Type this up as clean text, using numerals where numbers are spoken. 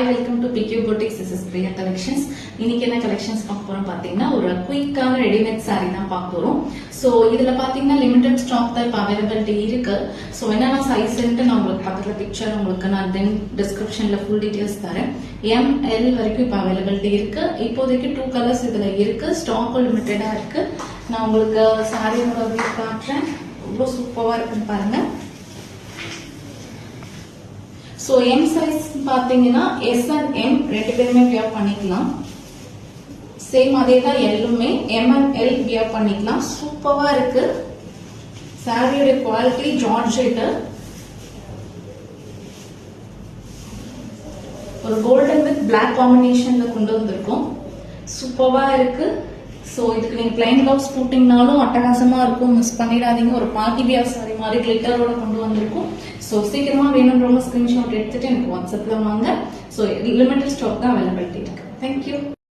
Hi, welcome to PQ Boutiques. This is Priya Collections. இன்னைக்கு என்ன collections பார்க்க போறோம் பாத்தீங்கன்னா ஒரு குயிக்கான ரெடிமேட் saree தான் பார்க்க போறோம். சோ இதுல பாத்தீங்கன்னா லிமிடெட் ஸ்டாக் தான் இப்ப அவைலபிலிட்டி இருக்கு. சோ என்னன்னா சைஸ்ன்ட்டு நான் உங்களுக்கு பக்கத்துல பிக்சர் உங்களுக்கு நான் தென் டிஸ்கிரிப்ஷன்ல ஃபுல் டீடைல்ஸ் தரேன். ML வரைக்கும் இப்ப அவைலபிலிட்டி இருக்கு. இப்போதைக்கு 2 கலர்ஸ் இதுல இருக்கு. ஸ்டாக் லிமிட்டடா இருக்கு. நான் உங்களுக்கு சாரியோட வியூ காட்டுறேன். ரொம்ப சூப்பரா இருக்குன்னு பாருங்க. So M size பாத்தீங்கன்னா S and M ரெண்டு பேருமே வியர் பண்ணிக்கலாம். சேம் அதே தான் Lலுமே M and L வியர் பண்ணிக்கலாம். சூப்பரா இருக்கு. சாரியோட குவாலிட்டி ஜார்ஜெட். ஒரு கோல்டன் வித் பிளாக் காம்பினேஷன்ல கொண்டு வந்திருக்கோம். சூப்பரா இருக்கு. சோ இதுக்கு நீங்க பிளைன் பிளவுஸ் போட்டீங்கனாலும் அட்டகாசமா இருக்கும். மிஸ் பண்ணிடாதீங்க. ஒரு பார்ட்டி வியர் சாரி மாதிரி கிளிட்டரோட கொண்டு வந்திருக்கும். சோ சீக்கிரமா வேணும்ன்றவங்க ஸ்கிரீன்ஷாட் எடுத்துட்டு எனக்கு வாட்ஸ்அப்ல வாங்க. சோ லிமிடெட் ஸ்டாக் தான் அவைலபிலிட்டி இருக்கு. Thank you.